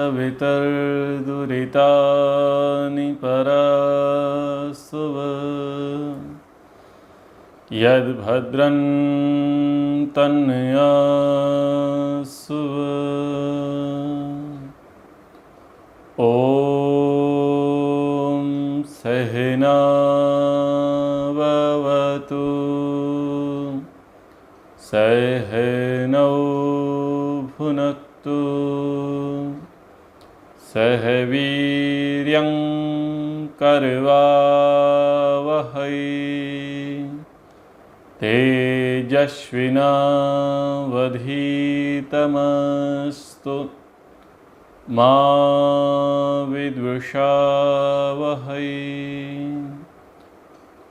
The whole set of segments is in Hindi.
सवितर्दुरितानि परासुव यद्भद्रं तन्यासुव ॐ सहना भवतु सहनौ भुनक्तु सह वीर्यं करवावहै तेजस्विनावधीतमस्तु मा विद्विषावहै।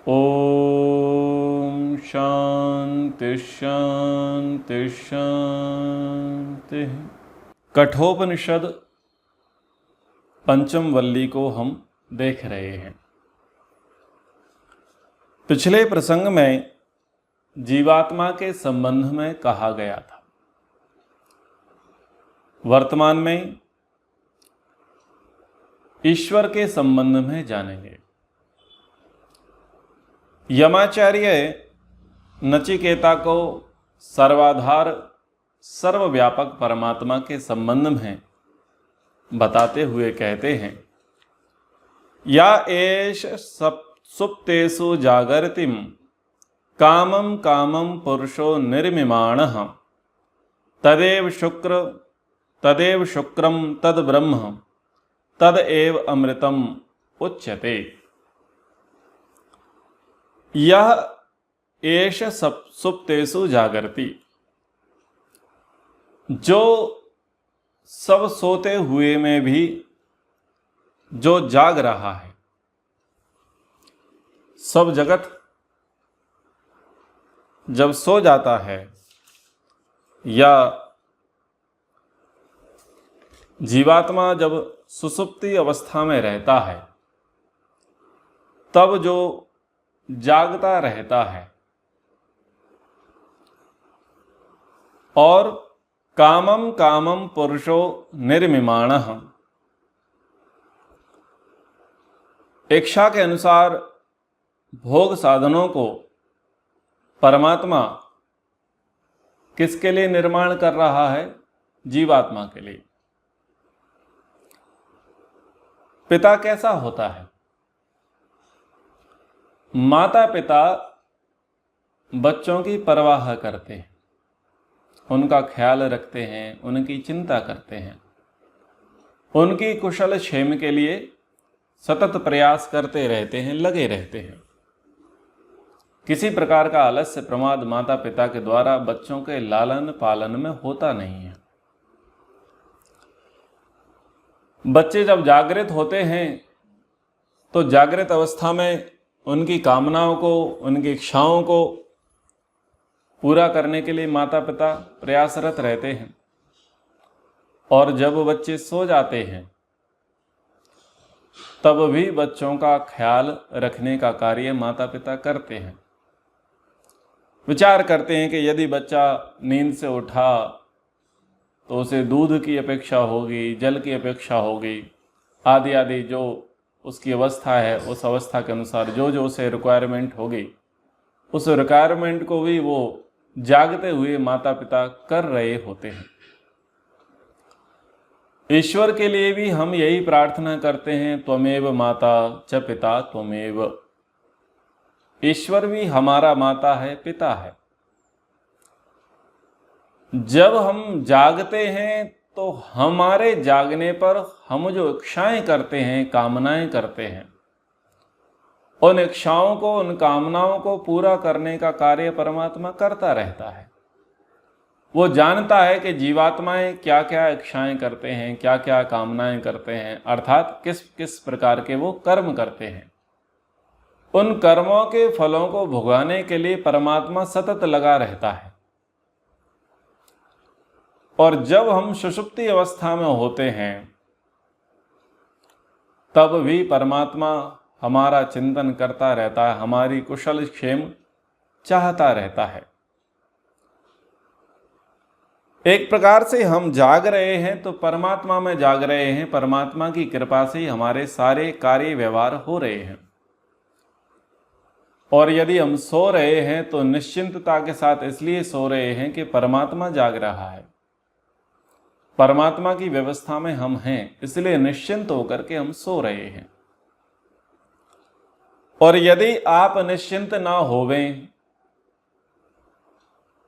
ओम शांति शांति शांति। कठोपनिषद पंचम वल्ली को हम देख रहे हैं। पिछले प्रसंग में जीवात्मा के संबंध में कहा गया था। वर्तमान में ईश्वर के संबंध में जानेंगे। यमाचार्य नचिकेता को सर्वाधार सर्वव्यापक परमात्मा के संबंध में बताते हुए कहते हैं, या एष सुप्तेषु जागर्तिम कामं कामं पुरुषो निर्मिमाणः तदेव शुक्रम तद ब्रह्म तदेव अमृतम उच्यते। यह एष सुप्तेषु जागर्ति, जो सब सोते हुए में भी जो जाग रहा है। सब जगत जब सो जाता है या जीवात्मा जब सुषुप्ति अवस्था में रहता है, तब जो जागता रहता है और कामं कामं पुरुषो निर्मिमाणः, इच्छा के अनुसार भोग साधनों को परमात्मा किसके लिए निर्माण कर रहा है? जीवात्मा के लिए। पिता कैसा होता है? माता पिता बच्चों की परवाह करते हैं, उनका ख्याल रखते हैं, उनकी चिंता करते हैं, उनकी कुशल क्षेम के लिए सतत प्रयास करते रहते हैं, लगे रहते हैं। किसी प्रकार का आलस्य प्रमाद माता पिता के द्वारा बच्चों के लालन पालन में होता नहीं है। बच्चे जब जागृत होते हैं तो जागृत अवस्था में उनकी कामनाओं को, उनकी इच्छाओं को पूरा करने के लिए माता पिता प्रयासरत रहते हैं, और जब बच्चे सो जाते हैं तब भी बच्चों का ख्याल रखने का कार्य माता पिता करते हैं। विचार करते हैं कि यदि बच्चा नींद से उठा तो उसे दूध की अपेक्षा होगी, जल की अपेक्षा होगी, आदि आदि जो उसकी अवस्था है, उस अवस्था के अनुसार जो जो उसे रिक्वायरमेंट होगी, उस रिक्वायरमेंट को भी वो जागते हुए माता पिता कर रहे होते हैं। ईश्वर के लिए भी हम यही प्रार्थना करते हैं, त्वमेव माता च पिता त्वमेव। ईश्वर भी हमारा माता है, पिता है। जब हम जागते हैं तो हमारे जागने पर हम जो इच्छाएं करते हैं, कामनाएं करते हैं, उन इच्छाओं को, उन कामनाओं को पूरा करने का कार्य परमात्मा करता रहता है। वो जानता है कि जीवात्माएं क्या क्या इच्छाएं करते हैं, क्या क्या कामनाएं करते हैं, अर्थात किस किस प्रकार के वो कर्म करते हैं। उन कर्मों के फलों को भुगाने के लिए परमात्मा सतत लगा रहता है। और जब हम सुषुप्ति अवस्था में होते हैं तब भी परमात्मा हमारा चिंतन करता रहता है, हमारी कुशल क्षेम चाहता रहता है। एक प्रकार से हम जाग रहे हैं तो परमात्मा में जाग रहे हैं, परमात्मा की कृपा से ही हमारे सारे कार्य व्यवहार हो रहे हैं। और यदि हम सो रहे हैं तो निश्चिंतता के साथ इसलिए सो रहे हैं कि परमात्मा जाग रहा है, परमात्मा की व्यवस्था में हम हैं, इसलिए निश्चिंत होकर के हम सो रहे हैं। और यदि आप निश्चिंत ना होवें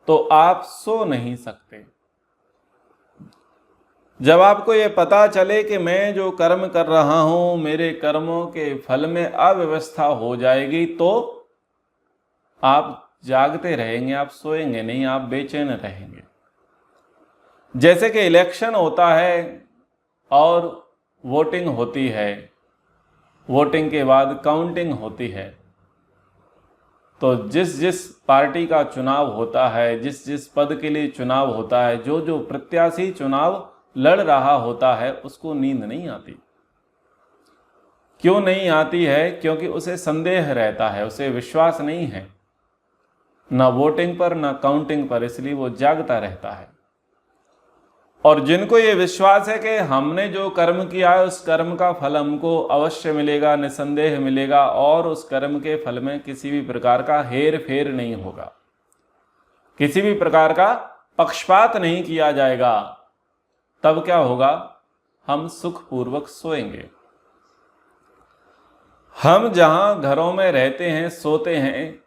तो आप सो नहीं सकते। जब आपको ये पता चले कि मैं जो कर्म कर रहा हूं मेरे कर्मों के फल में अव्यवस्था हो जाएगी, तो आप जागते रहेंगे, आप सोएंगे नहीं, आप बेचैन रहेंगे। जैसे कि इलेक्शन होता है और वोटिंग होती है, वोटिंग के बाद काउंटिंग होती है, तो जिस जिस पार्टी का चुनाव होता है, जिस जिस पद के लिए चुनाव होता है, जो जो प्रत्याशी चुनाव लड़ रहा होता है, उसको नींद नहीं आती। क्यों नहीं आती है? क्योंकि उसे संदेह रहता है, उसे विश्वास नहीं है ना वोटिंग पर ना काउंटिंग पर, इसलिए वो जागता रहता है। और जिनको ये विश्वास है कि हमने जो कर्म किया है उस कर्म का फल हमको अवश्य मिलेगा, निसंदेह मिलेगा, और उस कर्म के फल में किसी भी प्रकार का हेर फेर नहीं होगा, किसी भी प्रकार का पक्षपात नहीं किया जाएगा, तब क्या होगा? हम सुखपूर्वक सोएंगे। हम जहां घरों में रहते हैं, सोते हैं,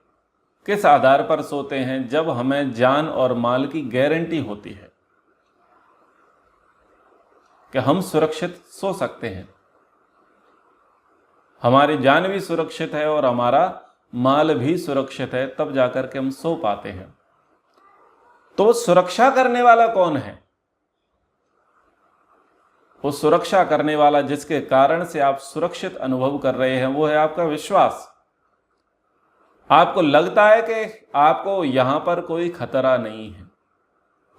किस आधार पर सोते हैं? जब हमें जान और माल की गारंटी होती है कि हम सुरक्षित सो सकते हैं, हमारी जान भी सुरक्षित है और हमारा माल भी सुरक्षित है, तब जाकर के हम सो पाते हैं। तो सुरक्षा करने वाला कौन है? वो सुरक्षा करने वाला जिसके कारण से आप सुरक्षित अनुभव कर रहे हैं, वो है आपका विश्वास। आपको लगता है कि आपको यहां पर कोई खतरा नहीं है,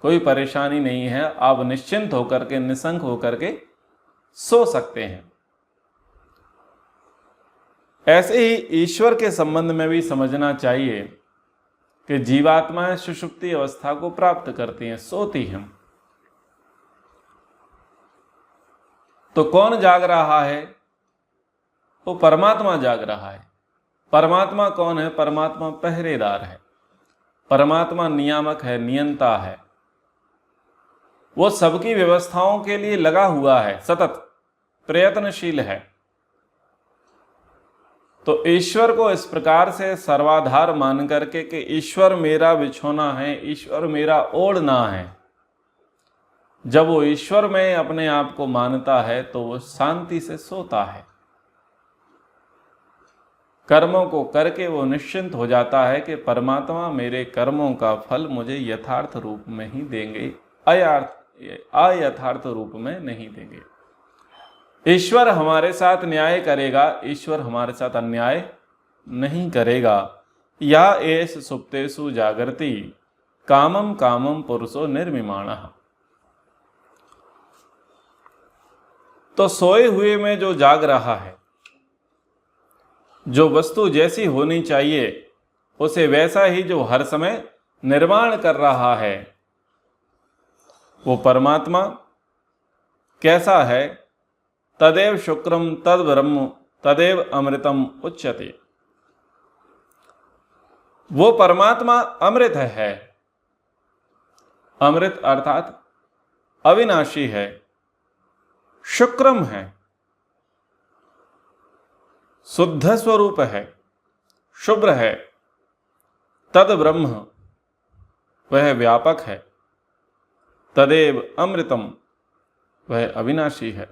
कोई परेशानी नहीं है, आप निश्चिंत होकर के, निसंक होकर के सो सकते हैं। ऐसे ही ईश्वर के संबंध में भी समझना चाहिए कि जीवात्माएं सुषुप्ति अवस्था को प्राप्त करती हैं, सोती हैं। तो कौन जाग रहा है? वो परमात्मा जाग रहा है। परमात्मा कौन है? परमात्मा पहरेदार है, परमात्मा नियामक है, नियंता है। वो सबकी व्यवस्थाओं के लिए लगा हुआ है, सतत प्रयत्नशील है। तो ईश्वर को इस प्रकार से सर्वाधार मान करके कि ईश्वर मेरा बिछोना है, ईश्वर मेरा ओढ़ना है, जब वो ईश्वर में अपने आप को मानता है तो वो शांति से सोता है। कर्मों को करके वो निश्चिंत हो जाता है कि परमात्मा मेरे कर्मों का फल मुझे यथार्थ रूप में ही देंगे, अयथार्थ रूप में नहीं देंगे। ईश्वर हमारे साथ न्याय करेगा, ईश्वर हमारे साथ अन्याय नहीं करेगा। या एष सुप्तेषु जागर्ति कामम कामम पुरुषो निर्मिमाणः। तो सोए हुए में जो जाग रहा है, जो वस्तु जैसी होनी चाहिए उसे वैसा ही जो हर समय निर्माण कर रहा है, वो परमात्मा कैसा है? तदेव शुक्रम तद ब्रह्म तदेव अमृतम उच्यते। वो परमात्मा अमृत है, अमृत अर्थात अविनाशी है, शुक्रम है, शुद्ध स्वरूप है, शुभ्र है, तद ब्रह्म वह व्यापक है, तदेव अमृतम वह अविनाशी है।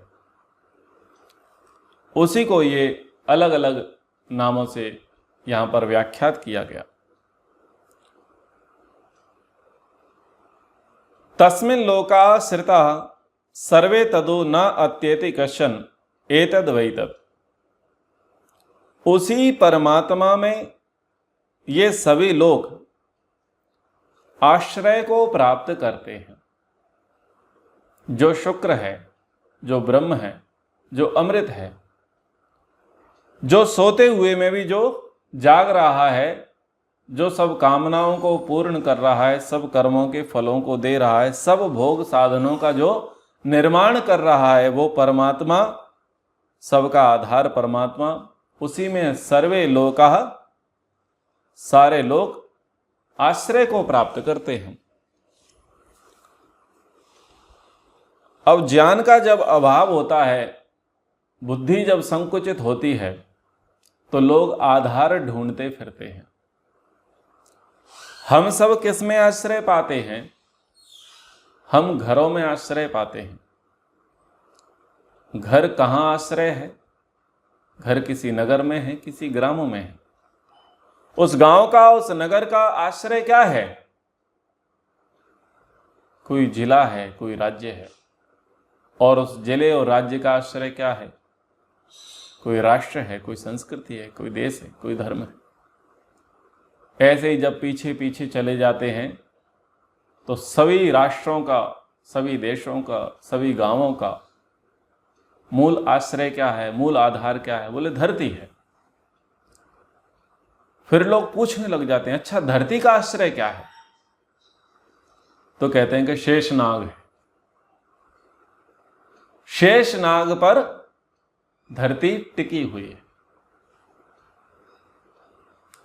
उसी को ये अलग अलग नामों से यहां पर व्याख्यात किया गया। तस्मिन् लोकाश्रिता सर्वे तदो न अत्येति कश्चन एतद् वै तत्। उसी परमात्मा में ये सभी लोग आश्रय को प्राप्त करते हैं। जो शुक्र है, जो ब्रह्म है, जो अमृत है, जो सोते हुए में भी जो जाग रहा है, जो सब कामनाओं को पूर्ण कर रहा है, सब कर्मों के फलों को दे रहा है, सब भोग साधनों का जो निर्माण कर रहा है, वो परमात्मा, सबका आधार परमात्मा, उसी में सर्वे लोकाः, सारे लोग आश्रय को प्राप्त करते हैं। अब ज्ञान का जब अभाव होता है, बुद्धि जब संकुचित होती है, तो लोग आधार ढूंढते फिरते हैं। हम सब किस में आश्रय पाते हैं? हम घरों में आश्रय पाते हैं। घर कहाँ आश्रय है? घर किसी नगर में है, किसी ग्रामों में है। उस गांव का, उस नगर का आश्रय क्या है? कोई जिला है, कोई राज्य है। और उस जिले और राज्य का आश्रय क्या है? कोई राष्ट्र है, कोई संस्कृति है, कोई देश है, कोई धर्म है। ऐसे ही जब पीछे पीछे चले जाते हैं तो सभी राष्ट्रों का, सभी देशों का, सभी गांवों का मूल आश्रय क्या है, मूल आधार क्या है? बोले धरती है। फिर लोग पूछने लग जाते हैं, अच्छा धरती का आश्रय क्या है? तो कहते हैं कि शेषनाग है। शेषनाग पर धरती टिकी हुई है।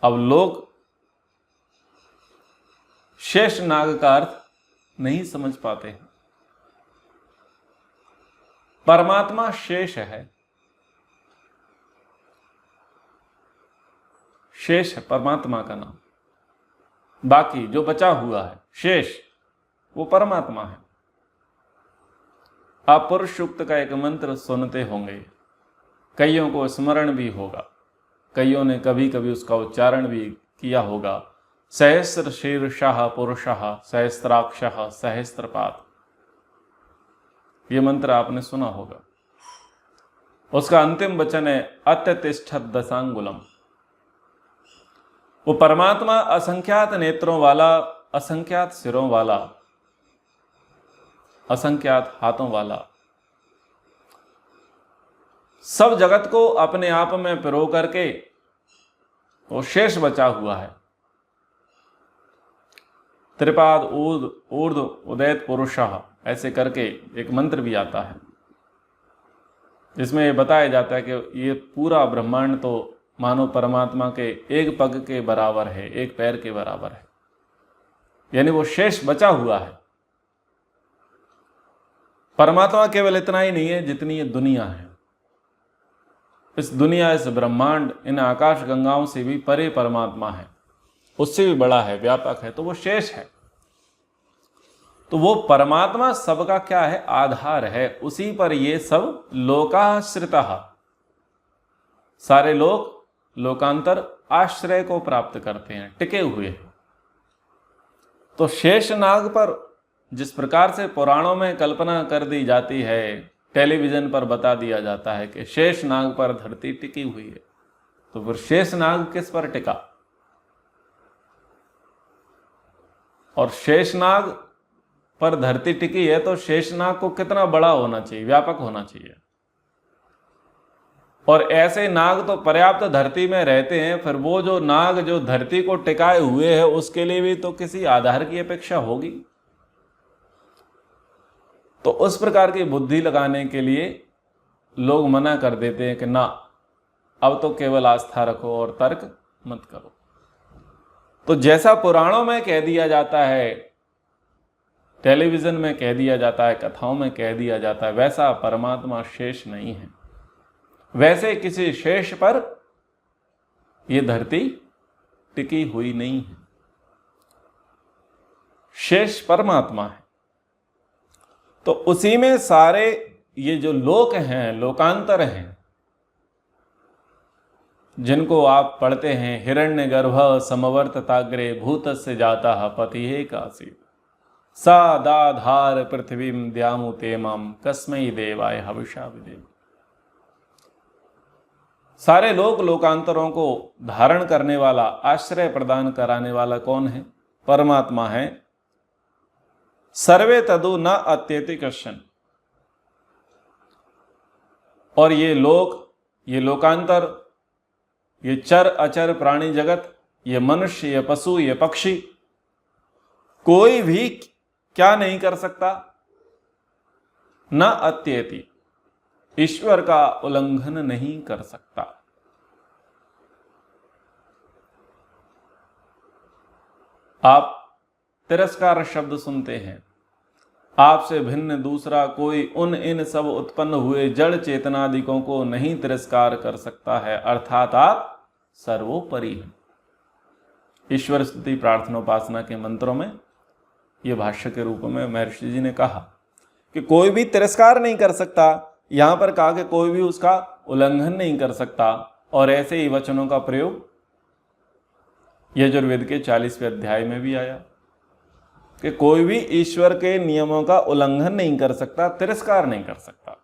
अब लोग शेषनाग का अर्थ नहीं समझ पाते हैं। परमात्मा शेष है, शेष है परमात्मा का नाम। बाकी जो बचा हुआ है शेष, वो परमात्मा है। आप पुरुष सूक्त का एक मंत्र सुनते होंगे, कईयों को स्मरण भी होगा, कईयों ने कभी कभी उसका उच्चारण भी किया होगा। सहस्र शीर्षः पुरुषः सहस्त्राक्षः सहस्त्रपाद। ये मंत्र आपने सुना होगा। उसका अंतिम वचन है अत्यतिष्ठत् दशांगुलम। वो परमात्मा असंख्यात नेत्रों वाला, असंख्यात सिरों वाला, असंख्यात हाथों वाला, सब जगत को अपने आप में पिरो करके वो शेष बचा हुआ है। त्रिपाद ऊर्ध उदैत पुरुषः, ऐसे करके एक मंत्र भी आता है जिसमें ये बताया जाता है कि ये पूरा ब्रह्मांड तो मानो परमात्मा के एक पग के बराबर है, एक पैर के बराबर है। यानी वो शेष बचा हुआ है। परमात्मा केवल इतना ही नहीं है जितनी ये दुनिया है। इस दुनिया, इस ब्रह्मांड, इन आकाश गंगाओं से भी परे परमात्मा है, उससे भी बड़ा है, व्यापक है, तो वो शेष है। तो वो परमात्मा सबका क्या है? आधार है। उसी पर ये सब लोकाश्रितः, सारे लोग लोकांतर आश्रय को प्राप्त करते हैं, टिके हुए हैं। तो शेषनाग पर जिस प्रकार से पुराणों में कल्पना कर दी जाती है, टेलीविजन पर बता दिया जाता है कि शेषनाग पर धरती टिकी हुई है, तो फिर शेषनाग किस पर टिका? और शेषनाग पर धरती टिकी है तो शेषनाग को कितना बड़ा होना चाहिए, व्यापक होना चाहिए। और ऐसे नाग तो पर्याप्त धरती में रहते हैं, फिर वो जो नाग जो धरती को टिकाए हुए है उसके लिए भी तो किसी आधार की अपेक्षा होगी। तो उस प्रकार की बुद्धि लगाने के लिए लोग मना कर देते हैं कि ना, अब तो केवल आस्था रखो और तर्क मत करो। तो जैसा पुराणों में कह दिया जाता है, टेलीविजन में कह दिया जाता है, कथाओं में कह दिया जाता है, वैसा परमात्मा शेष नहीं है। वैसे किसी शेष पर यह धरती टिकी हुई नहीं है। शेष परमात्मा है। तो उसी में सारे ये जो लोक हैं, लोकांतर हैं, जिनको आप पढ़ते हैं, हिरण्यगर्भ समवर्तताग्रे भूतस्य जातः पतिः कासीत् सा दाधार पृथ्वीं द्यामुते माम कस्मै देवाय हविषा विदेव। सारे लोक लोकांतरों को धारण करने वाला, आश्रय प्रदान कराने वाला कौन है? परमात्मा है। सर्वे तदु न अत्येति कश्चन। और ये लोक, ये लोकांतर, ये चर अचर प्राणी जगत, ये मनुष्य, ये पशु, ये पक्षी, कोई भी क्या नहीं कर सकता? न अत्येति, ईश्वर का उल्लंघन नहीं कर सकता। आप तिरस्कार शब्द सुनते हैं, आपसे भिन्न दूसरा कोई उन इन सब उत्पन्न हुए जड़ चेतनादिकों को नहीं तिरस्कार कर सकता है, अर्थात आप सर्वोपरि हैं। ईश्वर स्तुति प्रार्थनोपासना के मंत्रों में यह भाष्य के रूप में महर्षि जी ने कहा कि कोई भी तिरस्कार नहीं कर सकता, यहां पर कहा कि कोई भी उसका उल्लंघन नहीं कर सकता। और ऐसे ही वचनों का प्रयोग यजुर्वेद के 40वें अध्याय में भी आया कि कोई भी ईश्वर के नियमों का उल्लंघन नहीं कर सकता, तिरस्कार नहीं कर सकता।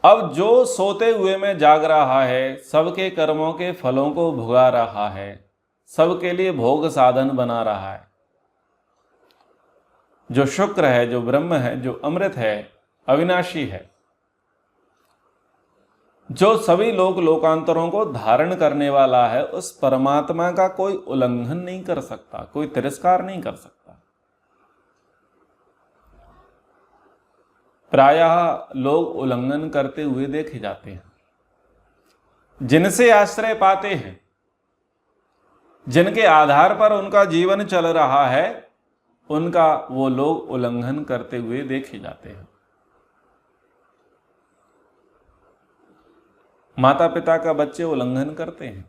अब जो सोते हुए में जाग रहा है, सबके कर्मों के फलों को भुगा रहा है, सबके लिए भोग साधन बना रहा है, जो शुक्र है, जो ब्रह्म है, जो अमृत है, अविनाशी है, जो सभी लोक लोकांतरों को धारण करने वाला है, उस परमात्मा का कोई उल्लंघन नहीं कर सकता, कोई तिरस्कार नहीं कर सकता। प्रायः लोग उल्लंघन करते हुए देखे जाते हैं। जिनसे आश्रय पाते हैं, जिनके आधार पर उनका जीवन चल रहा है, उनका वो लोग उल्लंघन करते हुए देखे जाते हैं। माता पिता का बच्चे उल्लंघन करते हैं,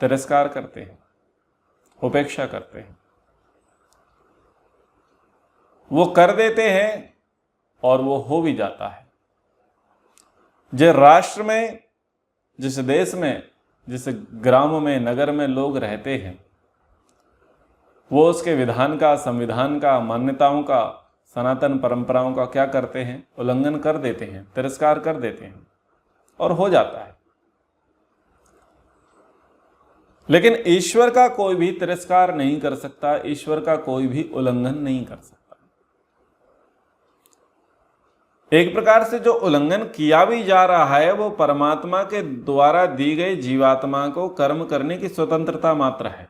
तिरस्कार करते हैं, उपेक्षा करते हैं, वो कर देते हैं और वो हो भी जाता है। जिस राष्ट्र में, जिस देश में, जिस ग्राम में, नगर में लोग रहते हैं, वो उसके विधान का, संविधान का, मान्यताओं का, सनातन परंपराओं का क्या करते हैं? उल्लंघन कर देते हैं, तिरस्कार कर देते हैं और हो जाता है। लेकिन ईश्वर का कोई भी तिरस्कार नहीं कर सकता, ईश्वर का कोई भी उल्लंघन नहीं कर सकता। एक प्रकार से जो उल्लंघन किया भी जा रहा है वो परमात्मा के द्वारा दी गई जीवात्मा को कर्म करने की स्वतंत्रता मात्र है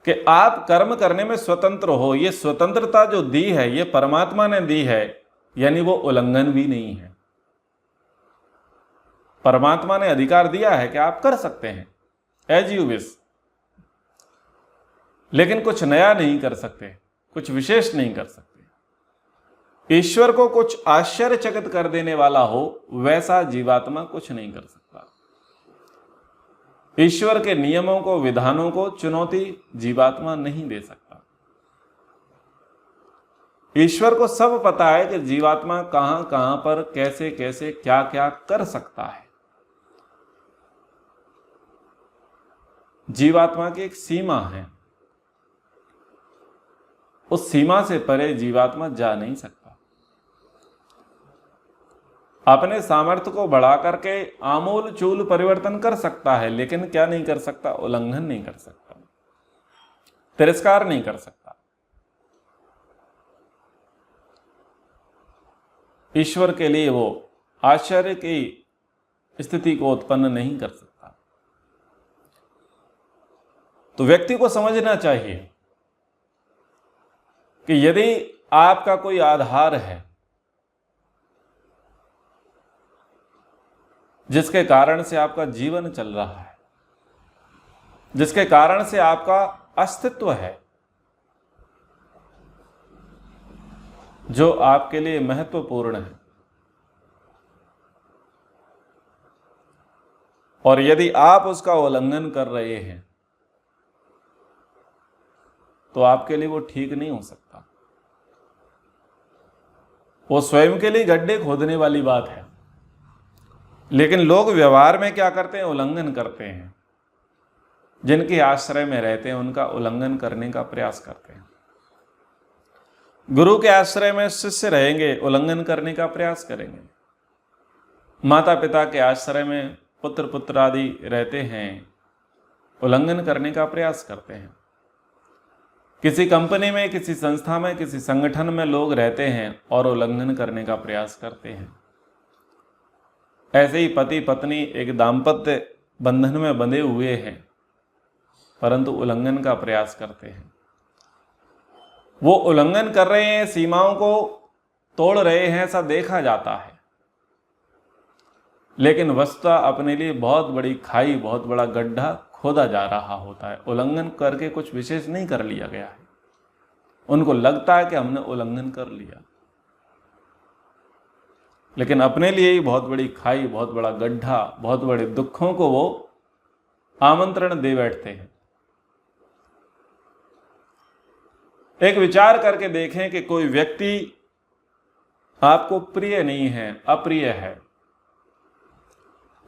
कि आप कर्म करने में स्वतंत्र हो। ये स्वतंत्रता जो दी है ये परमात्मा ने दी है, यानी वो उल्लंघन भी नहीं है। परमात्मा ने अधिकार दिया है कि आप कर सकते हैं एज यू विश, लेकिन कुछ नया नहीं कर सकते, कुछ विशेष नहीं कर सकते। ईश्वर को कुछ आश्चर्यचकित कर देने वाला हो वैसा जीवात्मा कुछ नहीं कर सकता। ईश्वर के नियमों को, विधानों को चुनौती जीवात्मा नहीं दे सकता। ईश्वर को सब पता है कि जीवात्मा कहां कहां पर, कैसे कैसे, क्या क्या कर सकता है। जीवात्मा की एक सीमा है, उस सीमा से परे जीवात्मा जा नहीं सकता। अपने सामर्थ्य को बढ़ा करके आमूल चूल परिवर्तन कर सकता है, लेकिन क्या नहीं कर सकता? उल्लंघन नहीं कर सकता, तिरस्कार नहीं कर सकता। ईश्वर के लिए वो आश्चर्य की स्थिति को उत्पन्न नहीं कर सकता। तो व्यक्ति को समझना चाहिए कि यदि आपका कोई आधार है जिसके कारण से आपका जीवन चल रहा है, जिसके कारण से आपका अस्तित्व है, जो आपके लिए महत्वपूर्ण है, और यदि आप उसका उल्लंघन कर रहे हैं तो आपके लिए वो ठीक नहीं हो सकता। वो स्वयं के लिए गड्ढे खोदने वाली बात है। लेकिन लोग व्यवहार में क्या करते हैं? उल्लंघन करते हैं। जिनके आश्रय में रहते हैं उनका उल्लंघन करने का प्रयास करते हैं। गुरु के आश्रय में शिष्य रहेंगे, उल्लंघन करने का प्रयास करेंगे। माता पिता के आश्रय में पुत्र पुत्र आदि रहते हैं, उल्लंघन करने का प्रयास करते हैं। किसी कंपनी में, किसी संस्था में, किसी संगठन में लोग रहते हैं और उल्लंघन करने का प्रयास करते हैं। ऐसे ही पति पत्नी एक दाम्पत्य बंधन में बंधे हुए हैं, परंतु उल्लंघन का प्रयास करते हैं। वो उल्लंघन कर रहे हैं, सीमाओं को तोड़ रहे हैं, ऐसा देखा जाता है, लेकिन वस्तुतः अपने लिए बहुत बड़ी खाई, बहुत बड़ा गड्ढा खोदा जा रहा होता है। उल्लंघन करके कुछ विशेष नहीं कर लिया गया है, उनको लगता है कि हमने उल्लंघन कर लिया, लेकिन अपने लिए ही बहुत बड़ी खाई, बहुत बड़ा गड्ढा, बहुत बड़े दुखों को वो आमंत्रण दे बैठते हैं। एक विचार करके देखें कि कोई व्यक्ति आपको प्रिय नहीं है, अप्रिय है,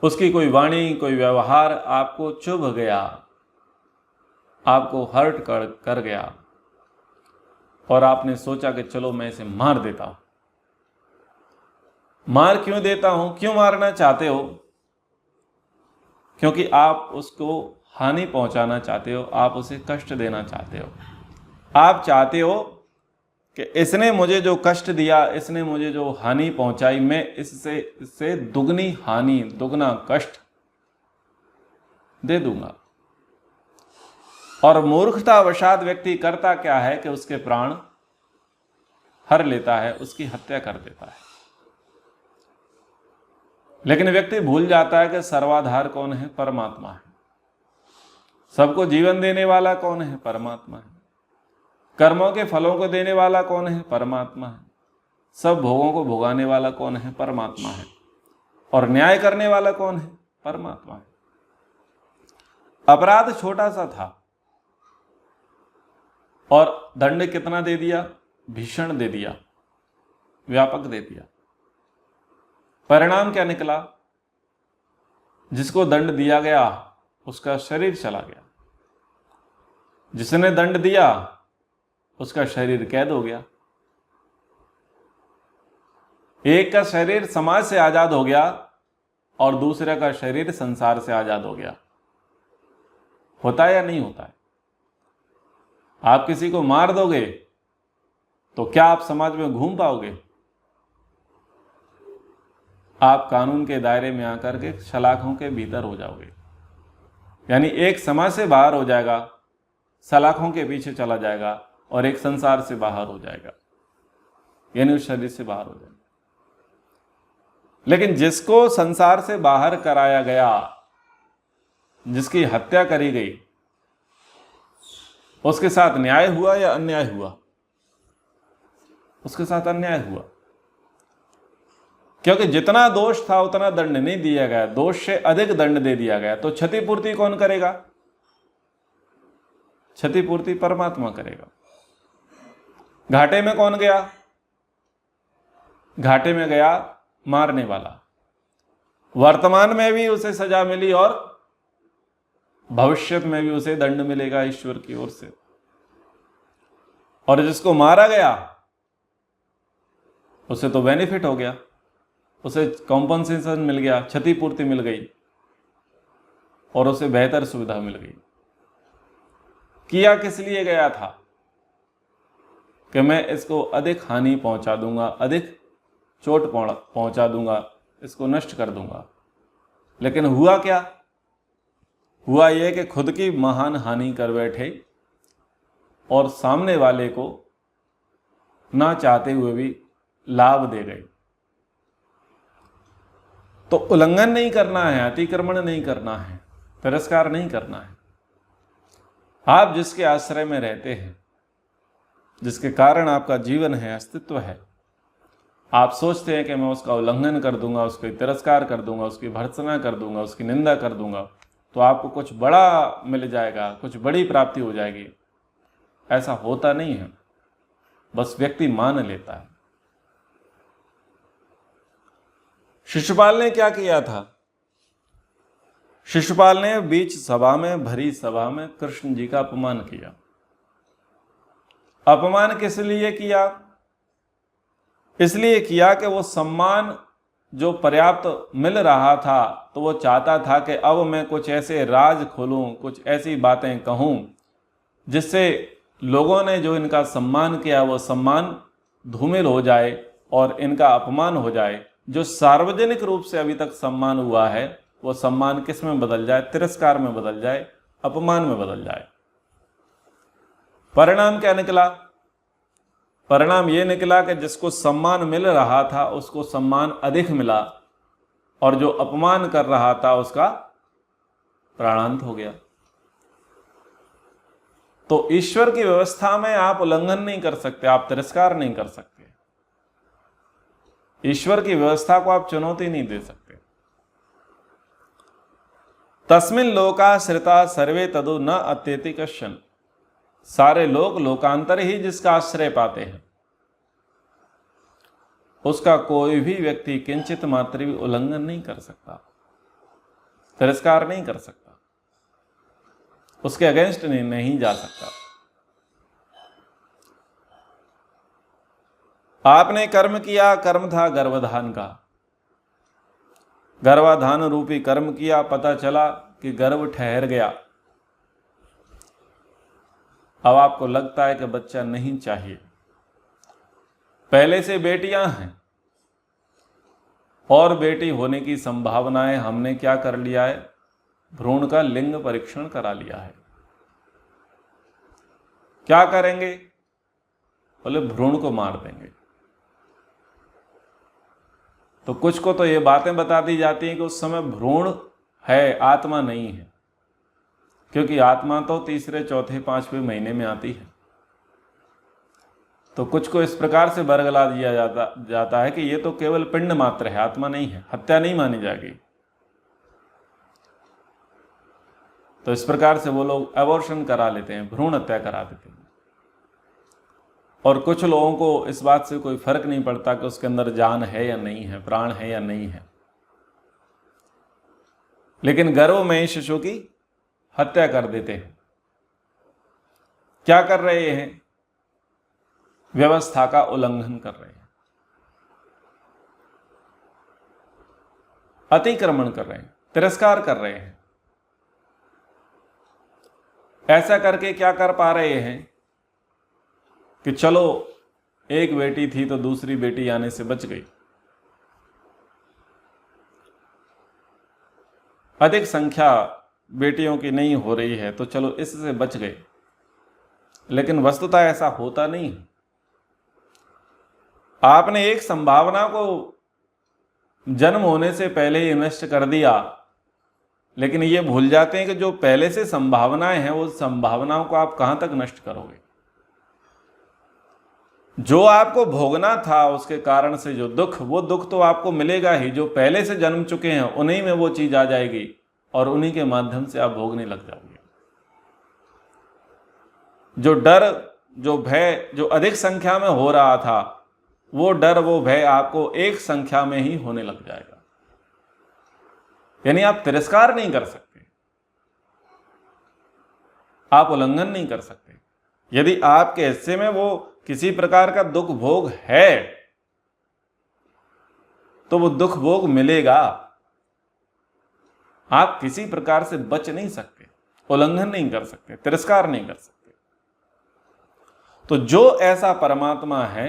उसकी कोई वाणी, कोई व्यवहार आपको चुभ गया, आपको हर्ट कर गया, और आपने सोचा कि चलो मैं इसे मार देता हूं। मार क्यों देता हूं, क्यों मारना चाहते हो? क्योंकि आप उसको हानि पहुंचाना चाहते हो, आप उसे कष्ट देना चाहते हो। आप चाहते हो कि इसने मुझे जो कष्ट दिया, इसने मुझे जो हानि पहुंचाई, मैं इससे दुगनी हानि, दुगना कष्ट दे दूंगा। और मूर्खतावशात व्यक्ति करता क्या है कि उसके प्राण हर लेता है, उसकी हत्या कर देता है। लेकिन व्यक्ति भूल जाता है कि सर्वाधार कौन है? परमात्मा है। सबको जीवन देने वाला कौन है? परमात्मा है। कर्मों के फलों को देने वाला कौन है? परमात्मा है। सब भोगों को भोगाने वाला कौन है? परमात्मा है। और न्याय करने वाला कौन है? परमात्मा है। अपराध छोटा सा था और दंड कितना दे दिया? भीषण दे दिया, व्यापक दे दिया। परिणाम क्या निकला? जिसको दंड दिया गया उसका शरीर चला गया, जिसने दंड दिया उसका शरीर कैद हो गया। एक का शरीर समाज से आजाद हो गया और दूसरे का शरीर संसार से आजाद हो गया। होता है या नहीं होता है? आप किसी को मार दोगे तो क्या आप समाज में घूम पाओगे? आप कानून के दायरे में आकर के सलाखों के भीतर हो जाओगे, यानी एक समाज से बाहर हो जाएगा, सलाखों के पीछे चला जाएगा, और एक संसार से बाहर हो जाएगा, यानी उस शरीर से बाहर हो जाएगा। लेकिन जिसको संसार से बाहर कराया गया, जिसकी हत्या करी गई, उसके साथ न्याय हुआ या अन्याय हुआ? उसके साथ अन्याय हुआ, क्योंकि जितना दोष था उतना दंड नहीं दिया गया, दोष से अधिक दंड दे दिया गया। तो क्षतिपूर्ति कौन करेगा? क्षतिपूर्ति परमात्मा करेगा। घाटे में कौन गया? घाटे में गया मारने वाला। वर्तमान में भी उसे सजा मिली और भविष्य में भी उसे दंड मिलेगा ईश्वर की ओर से। और जिसको मारा गया उसे तो बेनिफिट हो गया, उसे कॉम्पनसेशन मिल गया, क्षतिपूर्ति मिल गई, और उसे बेहतर सुविधा मिल गई। किया किस लिए गया था? कि मैं इसको अधिक हानि पहुंचा दूंगा, अधिक चोट पहुंचा दूंगा, इसको नष्ट कर दूंगा। लेकिन हुआ क्या? हुआ यह कि खुद की महान हानि कर बैठे और सामने वाले को ना चाहते हुए भी लाभ दे गए। तो उल्लंघन नहीं करना है, अतिक्रमण नहीं करना है, तिरस्कार नहीं करना है। आप जिसके आश्रय में रहते हैं, जिसके कारण आपका जीवन है, अस्तित्व है, आप सोचते हैं कि मैं उसका उल्लंघन कर दूंगा, उसको तिरस्कार कर दूंगा, उसकी भर्त्सना कर दूंगा, उसकी निंदा कर दूंगा, तो आपको कुछ बड़ा मिल जाएगा, कुछ बड़ी प्राप्ति हो जाएगी। ऐसा होता नहीं है, बस व्यक्ति मान लेता है। शिशुपाल ने क्या किया था? शिशुपाल ने बीच सभा में, भरी सभा में कृष्ण जी का अपमान किया। अपमान किस लिए किया? इसलिए किया कि वो सम्मान जो पर्याप्त मिल रहा था, तो वो चाहता था कि अब मैं कुछ ऐसे राज खोलूं, कुछ ऐसी बातें कहूं जिससे लोगों ने जो इनका सम्मान किया वो सम्मान धूमिल हो जाए और इनका अपमान हो जाए, जो सार्वजनिक रूप से अभी तक सम्मान हुआ है वो सम्मान किस में बदल जाए? तिरस्कार में बदल जाए, अपमान में बदल जाए। परिणाम क्या निकला? परिणाम ये निकला कि जिसको सम्मान मिल रहा था उसको सम्मान अधिक मिला और जो अपमान कर रहा था उसका प्राणांत हो गया। तो ईश्वर की व्यवस्था में आप उल्लंघन नहीं कर सकते, आप तिरस्कार नहीं कर सकते, ईश्वर की व्यवस्था को आप चुनौती नहीं दे सकते। तस्मिन् लोकाश्रिता सर्वे तदु न अत्येति कश्चन, सारे लोग लोकांतर ही जिसका आश्रय पाते हैं उसका कोई भी व्यक्ति किंचित मात्र भी उल्लंघन नहीं कर सकता, तिरस्कार नहीं कर सकता, उसके अगेंस्ट नहीं जा सकता। आपने कर्म किया, कर्म था गर्भाधान का, गर्भाधान रूपी कर्म किया, पता चला कि गर्भ ठहर गया। अब आपको लगता है कि बच्चा नहीं चाहिए, पहले से बेटियां हैं और बेटी होने की संभावनाएं, हमने क्या कर लिया है? भ्रूण का लिंग परीक्षण करा लिया है। क्या करेंगे? बोले भ्रूण को मार देंगे। तो कुछ को तो ये बातें बता दी जाती हैं कि उस समय भ्रूण है, आत्मा नहीं है, क्योंकि आत्मा तो तीसरे चौथे पांचवें महीने में आती है। तो कुछ को इस प्रकार से बरगला दिया जाता है कि ये तो केवल पिंड मात्र है, आत्मा नहीं है, हत्या नहीं मानी जाएगी। तो इस प्रकार से वो लोग एबॉर्शन करा लेते हैं, भ्रूण हत्या करा देते हैं। और कुछ लोगों को इस बात से कोई फर्क नहीं पड़ता कि उसके अंदर जान है या नहीं है, प्राण है या नहीं है, लेकिन गर्भ में शिशु की हत्या कर देते हैं। क्या कर रहे हैं? व्यवस्था का उल्लंघन कर रहे हैं, अतिक्रमण कर रहे हैं, तिरस्कार कर रहे हैं। ऐसा करके क्या कर पा रहे हैं कि चलो एक बेटी थी तो दूसरी बेटी आने से बच गई, अधिक संख्या बेटियों की नहीं हो रही है तो चलो इससे बच गए। लेकिन वस्तुतः ऐसा होता नहीं है। आपने एक संभावना को जन्म होने से पहले ही नष्ट कर दिया, लेकिन ये भूल जाते हैं कि जो पहले से संभावनाएं हैं वो संभावनाओं को आप कहां तक नष्ट करोगे। जो आपको भोगना था उसके कारण से जो दुख, वो दुख तो आपको मिलेगा ही। जो पहले से जन्म चुके हैं उन्हीं में वो चीज आ जाएगी और उन्हीं के माध्यम से आप भोगने लग जाओगे। जो डर, जो भय, जो अधिक संख्या में हो रहा था, वो डर, वो भय आपको एक संख्या में ही होने लग जाएगा। यानी आप तिरस्कार नहीं कर सकते, आप उल्लंघन नहीं कर सकते। यदि आपके हिस्से में वो किसी प्रकार का दुख भोग है तो वो दुख भोग मिलेगा। आप किसी प्रकार से बच नहीं सकते, उल्लंघन नहीं कर सकते, तिरस्कार नहीं कर सकते। तो जो ऐसा परमात्मा है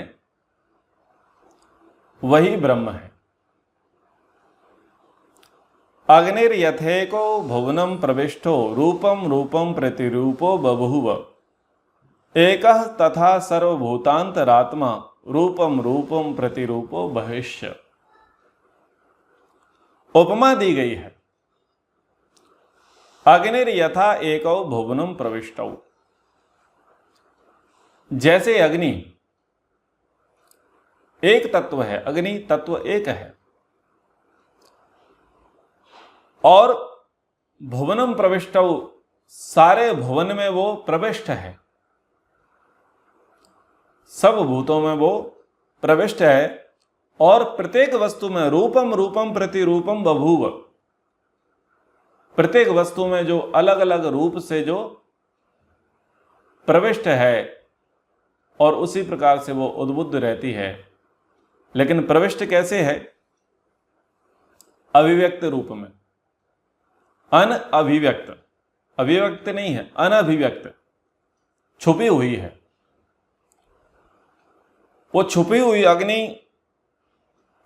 वही ब्रह्म है। अग्निर्यथेको भुवनम प्रविष्टो रूपम रूपम प्रतिरूपो बभूव एकः तथा सर्वभूतांतरात्मा रूपम रूपम प्रतिरूपो भविष्य। उपमा दी गई है, अग्निर्यथा एको भुवनम प्रविष्टौ। जैसे अग्नि एक तत्व है, अग्नि तत्व एक है, और भुवनम प्रविष्टौ, सारे भुवन में वो प्रविष्ट है, सब भूतों में वो प्रविष्ट है। और प्रत्येक वस्तु में रूपम रूपम प्रतिरूपम बभूव, प्रत्येक वस्तु में जो अलग अलग रूप से जो प्रविष्ट है और उसी प्रकार से वो उद्बुद्ध रहती है। लेकिन प्रविष्ट कैसे है? अभिव्यक्त रूप में, अनअभिव्यक्त, अभिव्यक्त नहीं है, अनअभिव्यक्त, छुपी हुई है। वो छुपी हुई अग्नि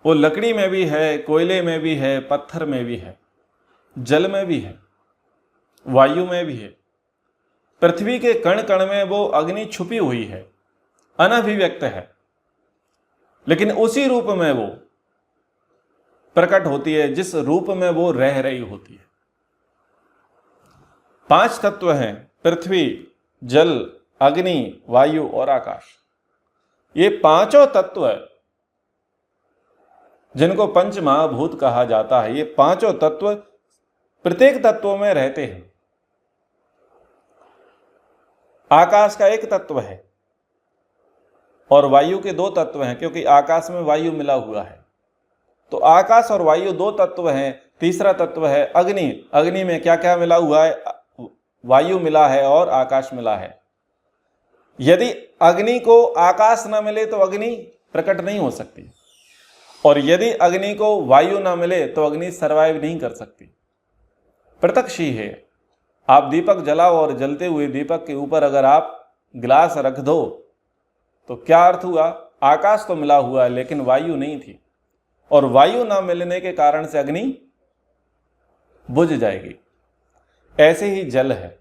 वो लकड़ी में भी है, कोयले में भी है, पत्थर में भी है, जल में भी है, वायु में भी है। पृथ्वी के कण कण में वो अग्नि छुपी हुई है, अनभिव्यक्त है, लेकिन उसी रूप में वो प्रकट होती है जिस रूप में वो रह रही होती है। 5 तत्व हैं, पृथ्वी, जल, अग्नि, वायु और आकाश। ये पांचों तत्व जिनको पंच महाभूत कहा जाता है, ये पांचों तत्व प्रत्येक तत्वों में रहते हैं। आकाश का एक तत्व है और वायु के 2 तत्व हैं, क्योंकि आकाश में वायु मिला हुआ है। तो आकाश और वायु 2 तत्व हैं। तीसरा तत्व है अग्नि। अग्नि में क्या क्या मिला हुआ है? वायु मिला है और आकाश मिला है। यदि अग्नि को आकाश ना मिले तो अग्नि प्रकट नहीं हो सकती, और यदि अग्नि को वायु ना मिले तो अग्नि सर्वाइव नहीं कर सकती। प्रत्यक्ष ही है। आप दीपक जलाओ और जलते हुए दीपक के ऊपर अगर आप गिलास रख दो तो क्या अर्थ हुआ? आकाश तो मिला हुआ है लेकिन वायु नहीं थी, और वायु ना मिलने के कारण से अग्नि बुझ जाएगी। ऐसे ही जल है।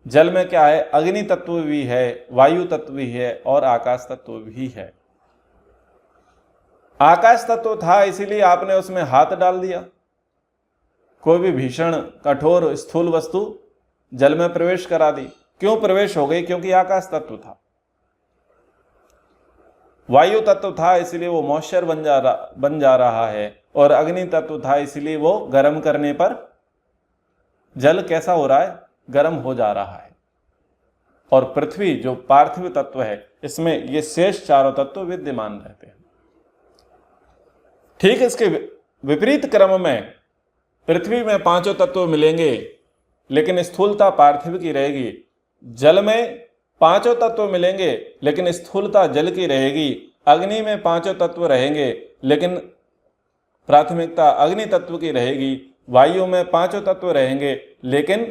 जल में क्या है? अग्नि तत्व भी है, वायु तत्व भी है और आकाश तत्व भी है। आकाश तत्व था इसीलिए आपने उसमें हाथ डाल दिया। कोई भी भीषण कठोर स्थूल वस्तु जल में प्रवेश करा दी। क्यों प्रवेश हो गई? क्योंकि आकाश तत्व था। वायु तत्व था इसलिए वो मॉइस्चर बन जा रहा है, और अग्नि तत्व था इसलिए वो गर्म करने पर जल कैसा हो रहा है? गर्म हो जा रहा है। और पृथ्वी जो पार्थिव तत्व है, इसमें ये शेष चारों तत्व विद्यमान रहते हैं। ठीक इसके विपरीत क्रम में पृथ्वी में 5 तत्व मिलेंगे लेकिन स्थूलता पार्थिव की रहेगी। जल में 5 तत्व मिलेंगे लेकिन स्थूलता जल की रहेगी। अग्नि में 5 तत्व रहेंगे लेकिन प्राथमिकता अग्नि तत्व की रहेगी। वायु में 5 तत्व रहेंगे लेकिन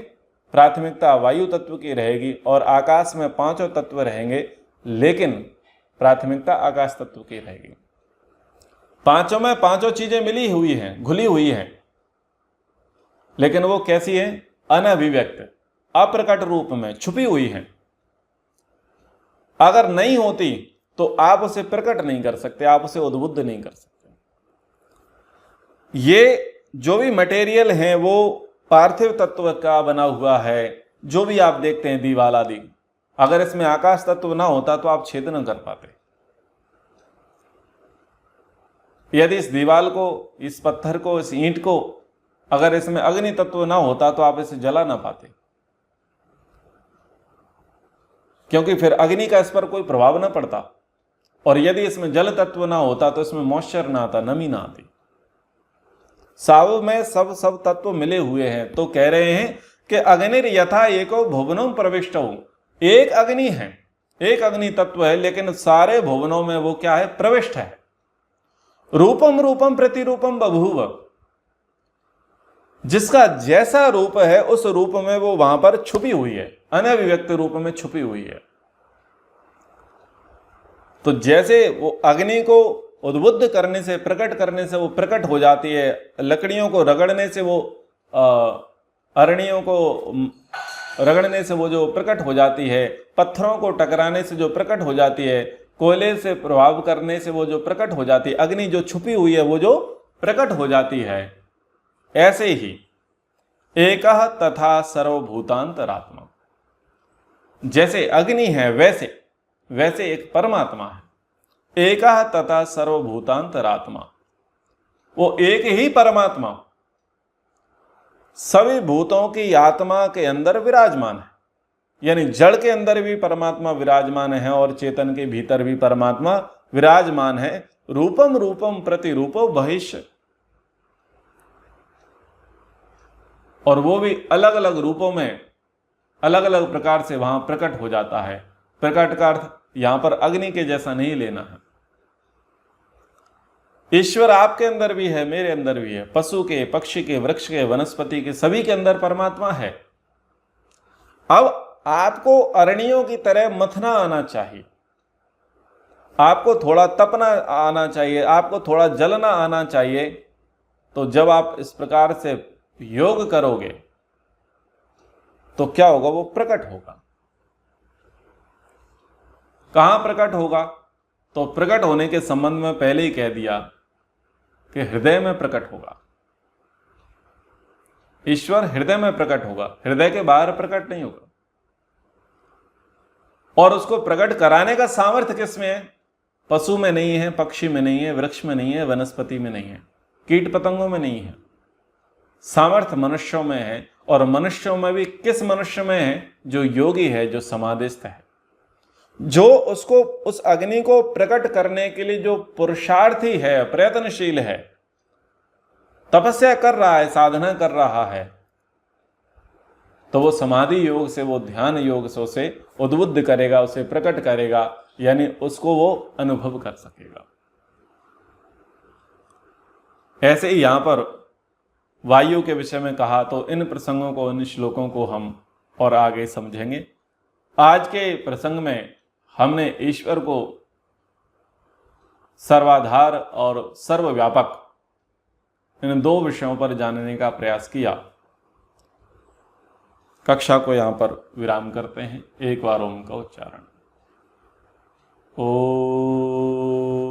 प्राथमिकता वायु तत्व की रहेगी। और आकाश में 5 तत्व रहेंगे लेकिन प्राथमिकता आकाश तत्व की रहेगी। पांचों में 5 चीजें मिली हुई हैं, घुली हुई हैं, लेकिन वो कैसी है? अनभिव्यक्त, अप्रकट रूप में छुपी हुई हैं। अगर नहीं होती तो आप उसे प्रकट नहीं कर सकते, आप उसे उद्बुद्ध नहीं कर सकते। ये जो भी मटेरियल है वो पार्थिव तत्व का बना हुआ है। जो भी आप देखते हैं दीवाल आदि, अगर इसमें आकाश तत्व ना होता तो आप छेद न कर पाते। यदि इस दीवाल को, इस पत्थर को, इस ईंट को अगर इसमें अग्नि तत्व ना होता तो आप इसे जला ना पाते, क्योंकि फिर अग्नि का इस पर कोई प्रभाव ना पड़ता। और यदि इसमें जल तत्व ना होता तो इसमें मॉइस्चर ना आता, नमी ना आती। सब में सब तत्व मिले हुए हैं। तो कह रहे हैं कि अग्निर यथा एको भुवनों प्रविष्टौ। एक अग्नि है, एक अग्नि तत्व है, लेकिन सारे भुवनों में वो क्या है? प्रविष्ट है। रूपम रूपम प्रतिरूपम बभूव। जिसका जैसा रूप है उस रूप में वो वहां पर छुपी हुई है, अनभिव्यक्त रूप में छुपी हुई है। तो जैसे वो अग्नि को उद्बुद्ध करने से, प्रकट करने से वो प्रकट हो जाती है, लकड़ियों को रगड़ने से वो अरणियों को रगड़ने से वो जो प्रकट हो जाती है, पत्थरों को टकराने से जो प्रकट हो जाती है, कोयले से प्रभाव करने से वो जो प्रकट हो जाती है, अग्नि जो छुपी हुई है वो जो प्रकट हो जाती है। ऐसे ही एकः तथा सर्वभूतांतरात्मा। जैसे अग्नि है वैसे एक परमात्मा है। एकः तथा सर्वभूतांतरात्मा, वो एक ही परमात्मा सभी भूतों की आत्मा के अंदर विराजमान है। यानी जड़ के अंदर भी परमात्मा विराजमान है और चेतन के भीतर भी परमात्मा विराजमान है। रूपम रूपम प्रतिरूपो बहिष्य, और वो भी अलग अलग रूपों में अलग अलग प्रकार से वहां प्रकट हो जाता है। प्रकट का अर्थ यहां पर अग्नि के जैसा नहीं लेना है। ईश्वर आपके अंदर भी है, मेरे अंदर भी है, पशु के, पक्षी के, वृक्ष के, वनस्पति के, सभी के अंदर परमात्मा है। अब आपको अरणियों की तरह मथना आना चाहिए। आपको थोड़ा तपना आना चाहिए, आपको थोड़ा जलना आना चाहिए। तो जब आप इस प्रकार से योग करोगे तो क्या होगा, वो प्रकट होगा। कहां प्रकट होगा? तो प्रकट होने के संबंध में पहले ही कह दिया कि हृदय में प्रकट होगा। ईश्वर हृदय में प्रकट होगा, हृदय के बाहर प्रकट नहीं होगा। और उसको प्रकट कराने का सामर्थ्य किसमें है? पशु में नहीं है, पक्षी में नहीं है, वृक्ष में नहीं है, वनस्पति में नहीं है, कीट पतंगों में नहीं है। सामर्थ्य मनुष्यों में है। और मनुष्यों में भी किस मनुष्य में है? जो योगी है, जो समाधिस्थ है, जो उसको, उस अग्नि को प्रकट करने के लिए जो पुरुषार्थी है, प्रयत्नशील है, तपस्या कर रहा है, साधना कर रहा है, तो वो समाधि योग से, वो ध्यान योग से उसे उद्बुद्ध करेगा, उसे प्रकट करेगा, यानी उसको वो अनुभव कर सकेगा। ऐसे ही यहां पर वायु के विषय में कहा, तो इन प्रसंगों को, इन श्लोकों को हम और आगे समझेंगे। आज के प्रसंग में हमने ईश्वर को सर्वाधार और सर्वव्यापक, इन दो विषयों पर जानने का प्रयास किया। कक्षा को यहां पर विराम करते हैं। एक बार ओम का उच्चारण। ओ